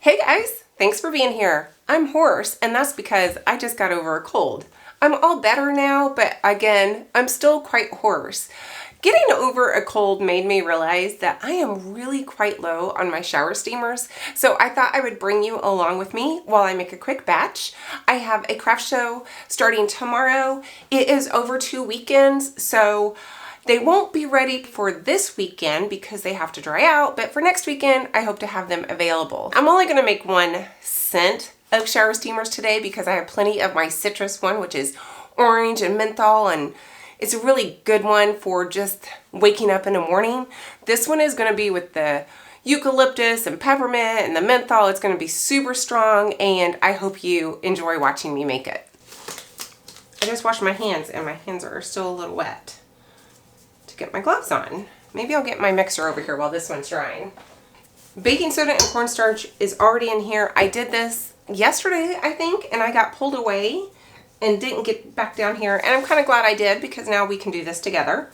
Hey guys, thanks for being here. I'm hoarse, and that's because I just got over a cold. I'm all better now, but again, I'm still quite hoarse. Getting over a cold made me realize that I am really quite low on my shower steamers, so I thought I would bring you along with me while I make a quick batch. I have a craft show starting tomorrow. It is over 2 weekends, so they won't be ready for this weekend because they have to dry out, but for next weekend, I hope to have them available. I'm only gonna make 1 scent of shower steamers today because I have plenty of my citrus one, which is orange and menthol, and it's a really good one for just waking up in the morning. This one is gonna be with the eucalyptus and peppermint and the menthol. It's gonna be super strong, and I hope you enjoy watching me make it. I just washed my hands, and my hands are still a little wet. Get my gloves on. Maybe I'll get my mixer over here while this one's drying. Baking soda and cornstarch is already in here. I did this yesterday, I think, and I got pulled away and didn't get back down here. And I'm kind of glad I did because now we can do this together.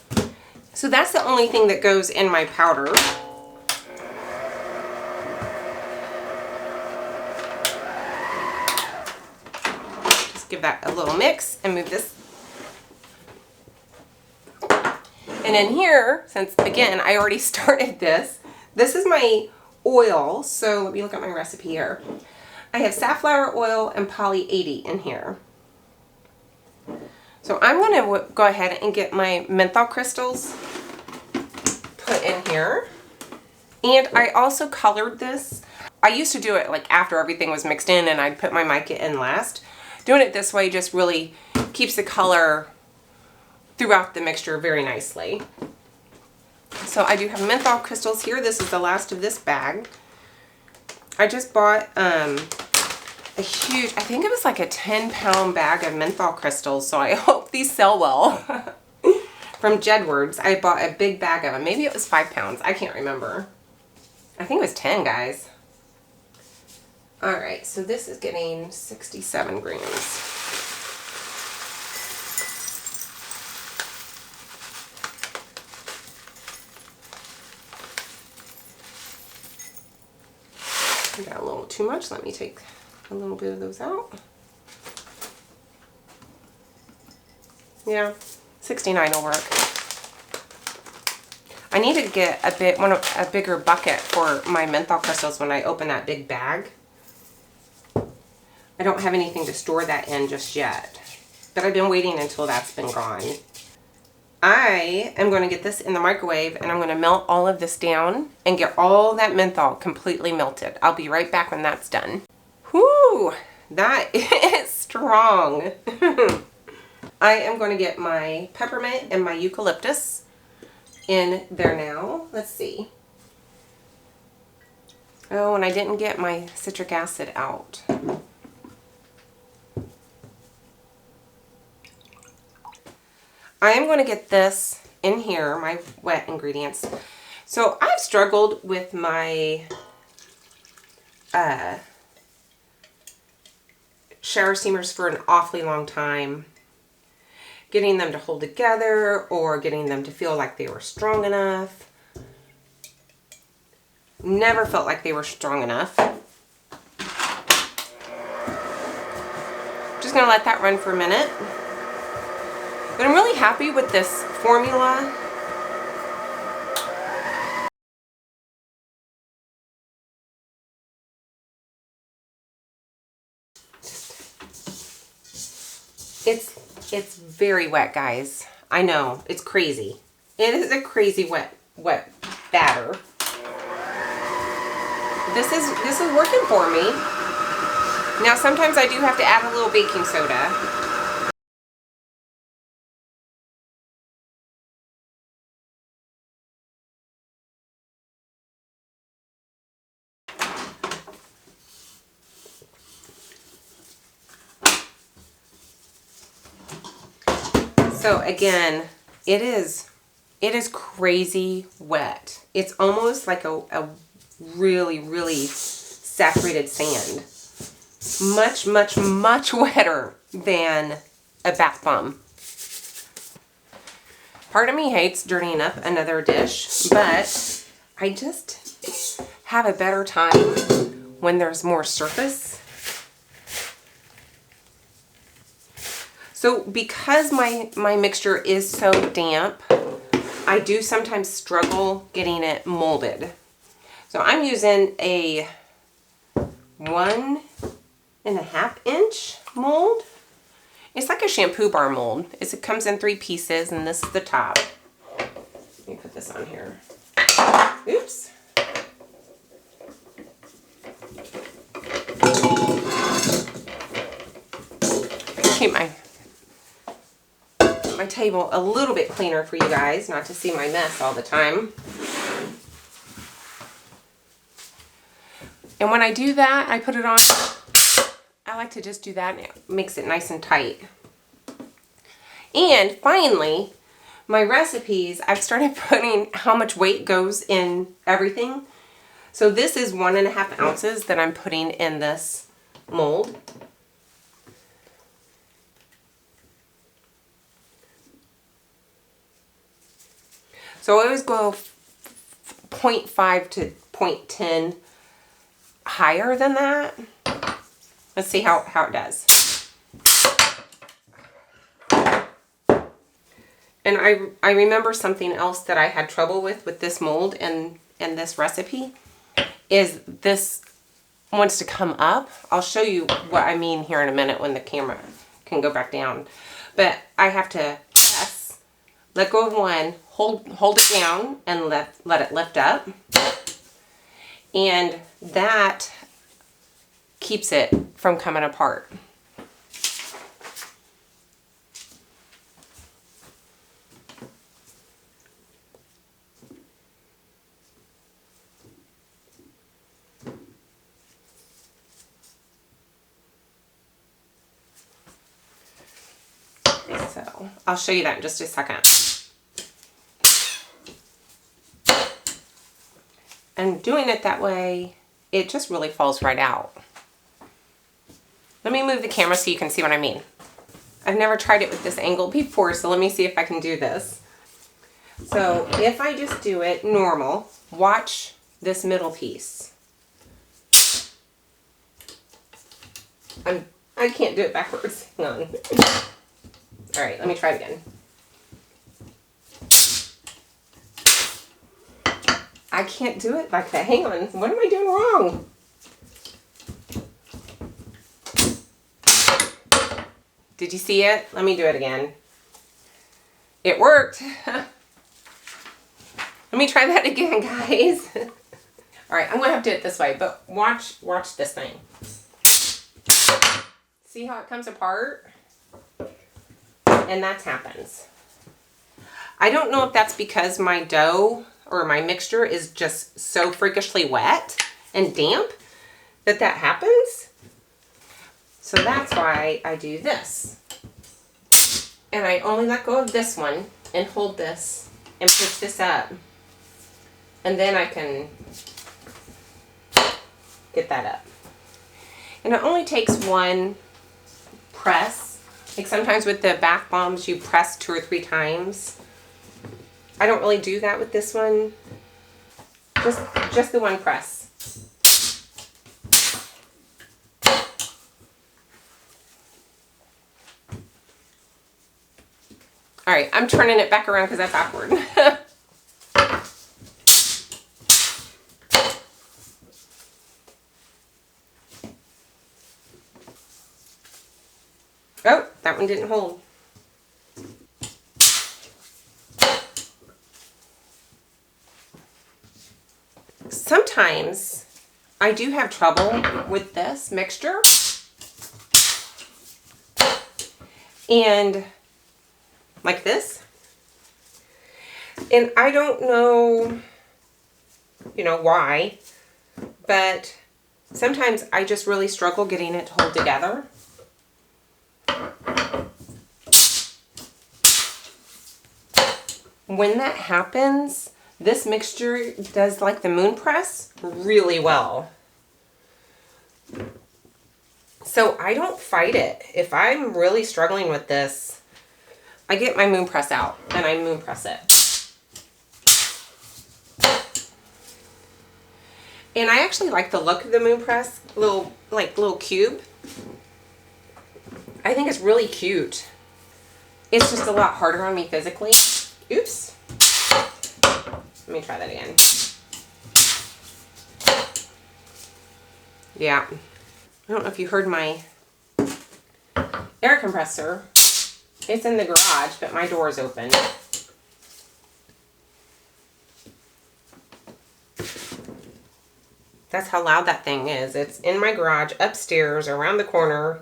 So that's the only thing that goes in my powder. Just give that a little mix and move this. And in here, since again, I already started this is my oil. So let me look at my recipe here. I have safflower oil and poly 80 in here. So I'm going to go ahead and get my menthol crystals put in here. And I also colored this. I used to do it like after everything was mixed in, and I'd put my mica in last. Doing it this way just really keeps the color throughout the mixture very nicely. So I do have menthol crystals here. This is the last of this bag. I just bought a huge, I think it was like a 10-pound bag of menthol crystals, so I hope these sell well. From Jedward's, I bought a big bag of them. Maybe it was 5 pounds. I can't remember. I think it was 10, guys. All right, so this is getting 67 grams. Got a little too much. Let me take a little bit of those out. Yeah, 69 will work. I need to get a bigger bucket for my menthol crystals when I open that big bag. I don't have anything to store that in just yet, but I've been waiting until that's been gone. I am going to get this in the microwave, and I'm going to melt all of this down and get all that menthol completely melted. I'll be right back when that's done. Whoo, that is strong. I am going to get my peppermint and my eucalyptus in there now. Let's see. Oh, and I didn't get my citric acid out. I am going to get this in here, my wet ingredients. So I've struggled with my shower steamers for an awfully long time. Getting them to hold together or getting them to feel like they were strong enough. Never felt like they were strong enough. Just going to let that run for a minute. But I'm really happy with this formula. It's very wet, guys. I know, it's crazy. It is a crazy wet batter. This is working for me. Now sometimes I do have to add a little baking soda. So again, it is crazy wet. It's almost like a really, really saturated sand. Much, much, much wetter than a bath bomb. Part of me hates dirtying up another dish, but I just have a better time when there's more surface. So because my mixture is so damp, I do sometimes struggle getting it molded. So I'm using a 1.5 inch mold. It's like a shampoo bar mold. It comes in 3 pieces, and this is the top. Let me put this on here. Oops. Keep my table a little bit cleaner for you guys, not to see my mess all the time. And when I do that, I put it on. I like to just do that, and it makes it nice and tight. And finally, my recipes, I've started putting how much weight goes in everything. So this is 1.5 ounces that I'm putting in this mold. So I always go 0.5 to 0.10 higher than that. Let's see how it does. And I remember something else that I had trouble with this mold and this recipe is this wants to come up. I'll show you what I mean here in a minute when the camera can go back down. But I have to press, let go of one, hold it down and let it lift up. And that keeps it from coming apart. So I'll show you that in just a second. And doing it that way, it just really falls right out. Let me move the camera so you can see what I mean. I've never tried it with this angle before, so let me see if I can do this. So if I just do it normal, watch this middle piece. I can't do it backwards. Hang on. All right, let me try it again. I can't do it like that. Hang on. What am I doing wrong? Did you see it? Let me do it again. It worked. Let me try that again, guys. All right, I'm going to have to do it this way, but watch this thing. See how it comes apart? And that happens. I don't know if that's because my dough or my mixture is just so freakishly wet and damp that happens. So that's why I do this. And I only let go of this one and hold this and push this up. And then I can get that up. And it only takes one press. Like sometimes with the bath bombs, you press 2 or 3 times. I don't really do that with this one. Just the one press. All right, I'm turning it back around because that's awkward. Oh, that one didn't hold. Sometimes I do have trouble with this mixture. And like this. And I don't know, why, but sometimes I just really struggle getting it to hold together. When that happens, this mixture does like the moon press really well. So I don't fight it. If I'm really struggling with this, I get my moon press out and I moon press it. And I actually like the look of the moon press, little cube. I think it's really cute. It's just a lot harder on me physically. Oops. Let me try that again. Yeah. I don't know if you heard my air compressor. It's in the garage, but my door is open. That's how loud that thing is. It's in my garage, upstairs, around the corner.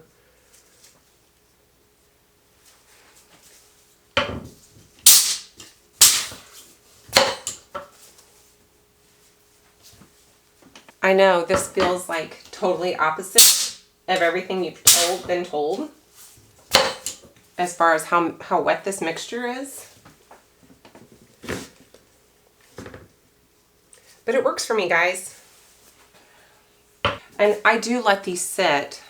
I know this feels like totally opposite of everything you've been told as far as how wet this mixture is. But it works for me, guys. And I do let these sit,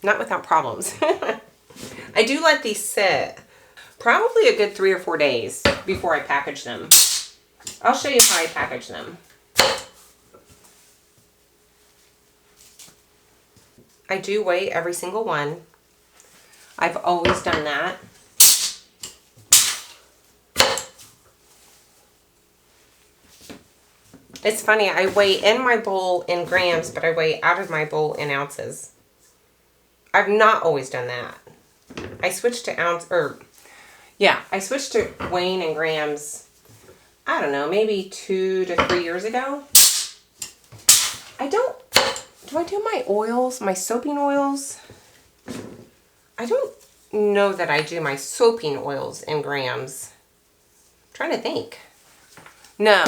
not without problems. I do let these sit probably a good 3 or 4 days before I package them. I'll show you how I package them. I do weigh every single one. I've always done that. It's funny, I weigh in my bowl in grams, but I weigh out of my bowl in ounces. I've not always done that. I switched to I switched to weighing in grams, I don't know, maybe 2 to 3 years ago. Do I do my oils, my soaping oils? I don't know that I do my soaping oils in grams. I'm trying to think. No.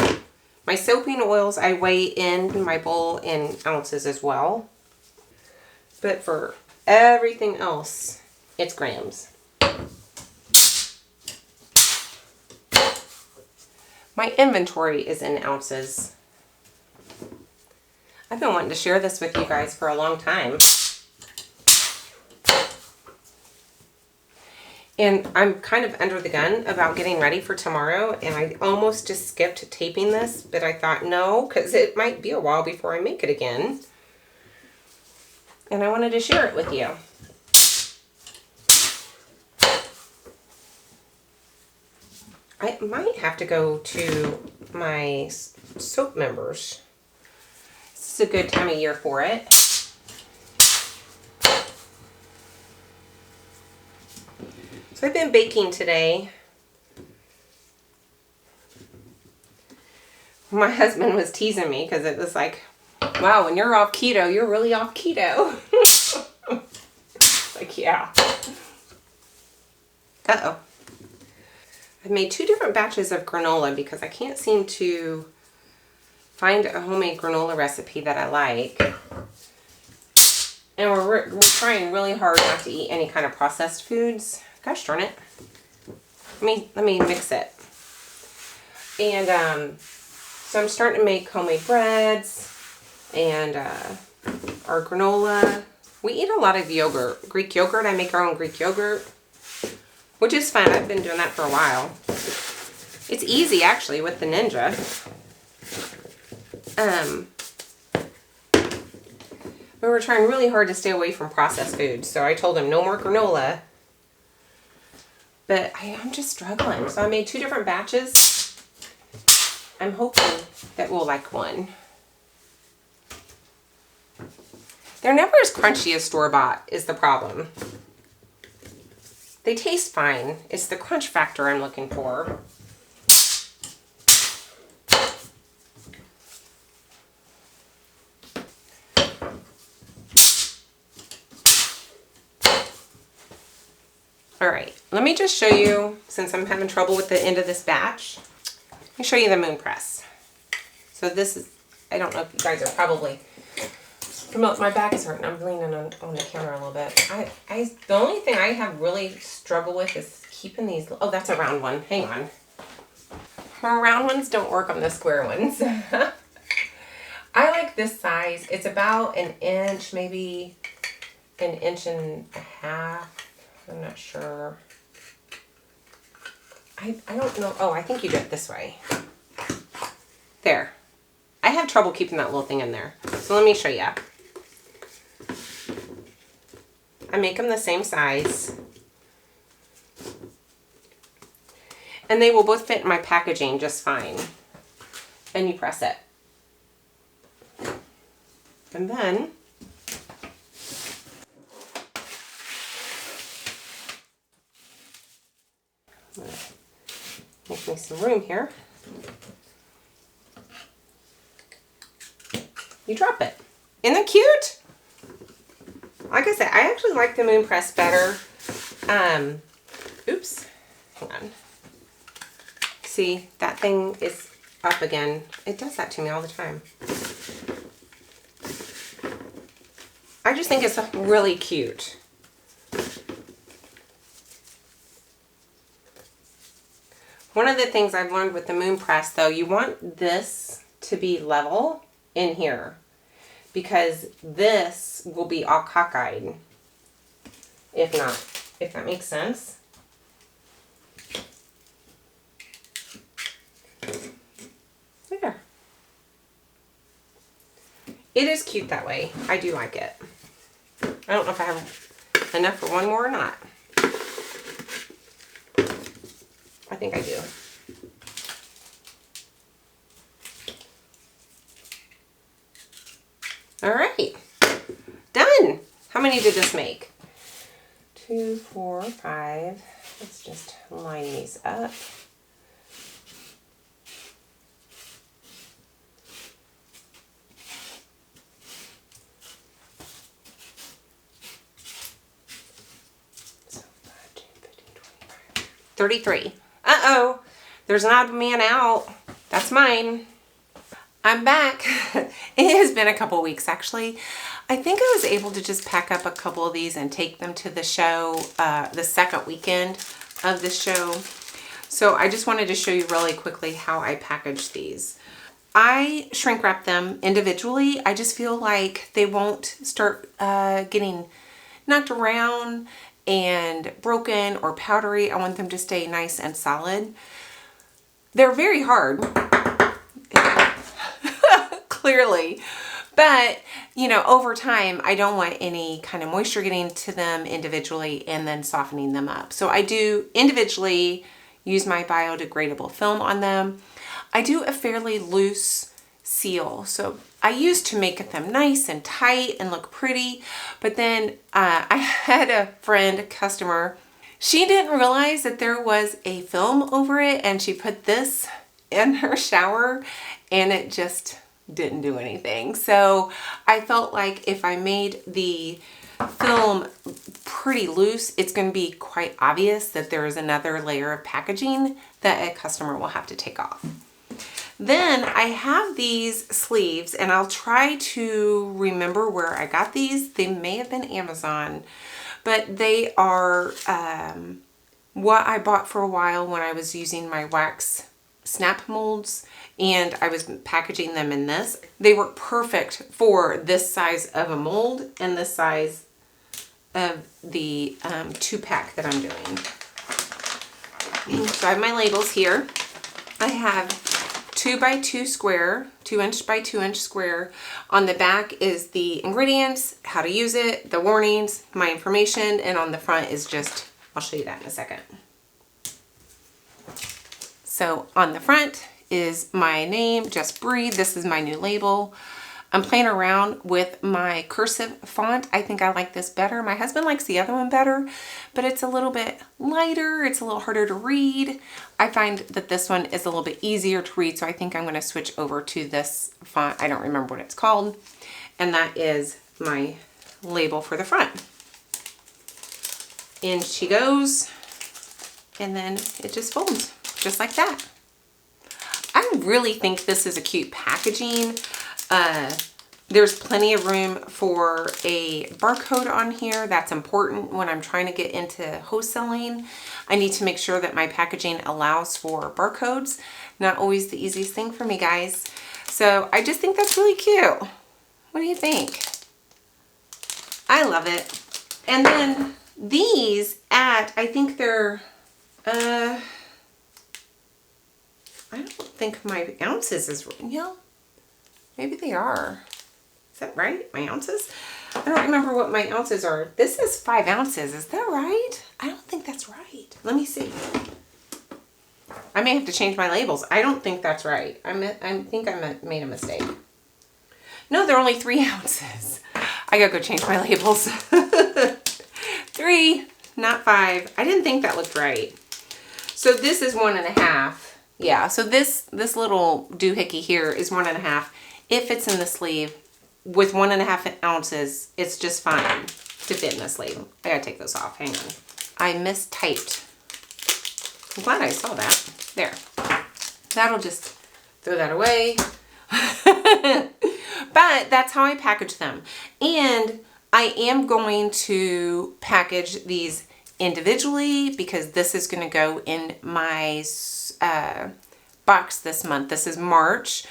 My soaping oils, I weigh in my bowl in ounces as well. But for everything else, it's grams. My inventory is in ounces. I've been wanting to share this with you guys for a long time. And I'm kind of under the gun about getting ready for tomorrow, and I almost just skipped taping this, but I thought no, because it might be a while before I make it again. And I wanted to share it with you. I might have to go to my soap members. This is a good time of year for it. So I've been baking today. My husband was teasing me because it was like, wow, when you're off keto, you're really off keto. Like, yeah. Uh-oh. I've made 2 different batches of granola because I can't seem to find a homemade granola recipe that I like. And we're trying really hard not to eat any kind of processed foods. Gosh darn it. Let me mix it. And so I'm starting to make homemade breads and our granola. We eat a lot of yogurt, Greek yogurt. I make our own Greek yogurt, which is fun. I've been doing that for a while. It's easy actually with the Ninja. But we're trying really hard to stay away from processed foods. So I told him no more granola. But I'm just struggling. So I made 2 different batches. I'm hoping that we'll like one. They're never as crunchy as store-bought is the problem. They taste fine. It's the crunch factor I'm looking for. All right, let me just show you, since I'm having trouble with the end of this batch, let me show you the moon press. So this is, I don't know if you guys are probably, my back is hurting. I'm leaning on the counter a little bit. The only thing I have really struggle with is keeping these, oh, that's a round one. Hang on. Round ones don't work on the square ones. I like this size. It's about an inch, maybe an inch and a half. I'm not sure. I don't know. Oh, I think you do it this way. There. I I have trouble keeping that little thing in there. So let me show you. I make them the same size. And they will both fit in my packaging just fine. And you press it. And then make me some room here. You drop it. Isn't that cute? Like I said, I actually like the moon press better. Oops. Hang on. See, that thing is up again. It does that to me all the time. I just think it's really cute. One of the things I've learned with the moon press, though, you want this to be level in here because this will be all cockeyed if not, if that makes sense. There. It is cute that way. I do like it. I don't know if I have enough for one more or not. I think I do. All right, done. How many did this make? 2, 4, 5. Let's just line these up. So 5, 10, 15, 25, 33. Uh-oh, there's an odd man out. That's mine. I'm back. It has been a couple weeks actually. I think I was able to just pack up a couple of these and take them to the show, the second weekend of the show. So I just wanted to show you really quickly how I package these. I shrink wrap them individually. I just feel like they won't start getting knocked around and broken or powdery. I want them to stay nice and solid. They're very hard. Clearly, but you know, over time I don't want any kind of moisture getting to them individually and then softening them up. So I do individually use my biodegradable film on them. I do a fairly loose seal, so I used to make them nice and tight and look pretty, but then I had a friend, a customer, she didn't realize that there was a film over it and she put this in her shower and it just didn't do anything. So I felt like if I made the film pretty loose, it's going to be quite obvious that there is another layer of packaging that a customer will have to take off. Then I have these sleeves and I'll try to remember where I got these. They may have been Amazon, but they are what I bought for a while when I was using my wax snap molds and I was packaging them in this. They work perfect for this size of a mold and this size of the 2-pack that I'm doing. So I have my labels here. I have 2x2 square, 2-inch by 2-inch square. On the back is the ingredients, how to use it, the warnings, my information, and on the front is just, I'll show you that in a second. So on the front is my name, Just Breathe. This is my new label. I'm playing around with my cursive font. I think I like this better. My husband likes the other one better, but it's a little bit lighter. It's a little harder to read. I find that this one is a little bit easier to read, so I think I'm going to switch over to this font. I don't remember what it's called. And that is my label for the front. In she goes, and then it just folds just like that. I really think this is a cute packaging. There's plenty of room for a barcode on here. That's important when I'm trying to get into wholesaling. I need to make sure that my packaging allows for barcodes. Not always the easiest thing for me, guys. So I just think that's really cute. What do you think? I love it. And then these I think they're, I don't think my ounces is, you know, Maybe they are. Is that right? My ounces? I don't remember what my ounces are. This is 5 ounces. Is that right? I don't think that's right. Let me see. I may have to change my labels. I don't think that's right. I think I made a mistake. No, they're only 3 ounces. I gotta go change my labels. 3, not 5. I didn't think that looked right. So this is 1.5. Yeah, so this little doohickey here is 1.5. It fits in the sleeve. With 1.5 ounces, it's just fine to fit in the sleeve. I gotta take those off. Hang on. I mistyped. I'm glad I saw that. There. That'll just throw that away. But that's how I package them. And I am going to package these individually because this is going to go in my box this month. This is March.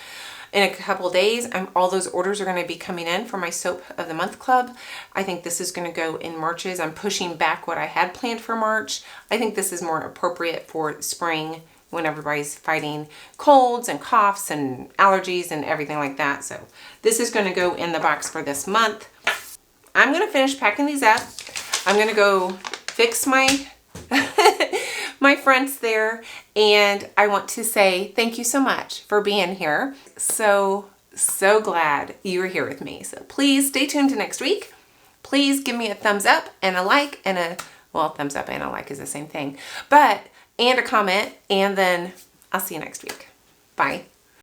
In a couple days, all those orders are going to be coming in for my Soap of the Month Club. I think this is going to go in Marches. I'm pushing back what I had planned for March. I think this is more appropriate for spring when everybody's fighting colds and coughs and allergies and everything like that. So this is going to go in the box for this month. I'm going to finish packing these up. I'm going to go fix my my fronts there, and I want to say thank you so much for being here. So glad you are here with me. So please stay tuned to next week. Please give me a thumbs up and a like and a, well, thumbs up and a like is the same thing, and a comment, and then I'll see you next week. Bye.